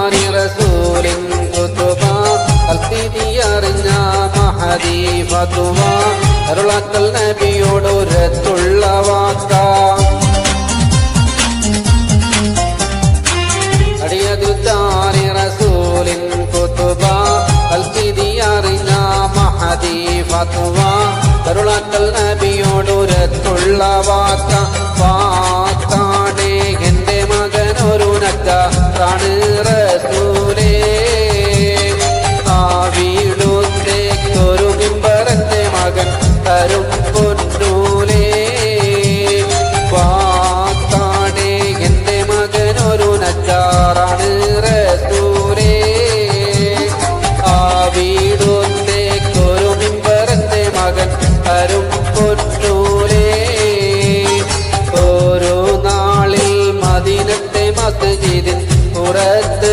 ദുത്താരി റസൂലിൻ കുതുബ കൽസ്ഥിതി അറിഞ്ഞ മഹദി ഫതുവ അരുളക്കൽ നബിയോടൊരത്തുള്ള വാക്ക ദുത്താരി റസൂലിൻ കുതുബ കൽസ്ഥിതി അറിഞ്ഞ മഹദി ഫതുവ അരുളക്കൽ നബിയോടൊരത്തുള്ള വാക്ക വാക്കാണേ എന്റെ മകനൊരു നക്കാണ് റസൂലേ ആ വീടുത്തേക്കൊരു മിമ്പറന്റെ മകൻ തരും പൊന്നൂലേ വാക്കാണേ എന്റെ മകനൊരു നക്കാറാണ് റസൂലേ ആ വീടുത്തേക്കൊരു മിമ്പറന്റെ മകൻ തരും പൊന്നൂലേ ഒരു നാളിൽ മദീനത്തെ മസ്ജിദിൻ പുറത്ത്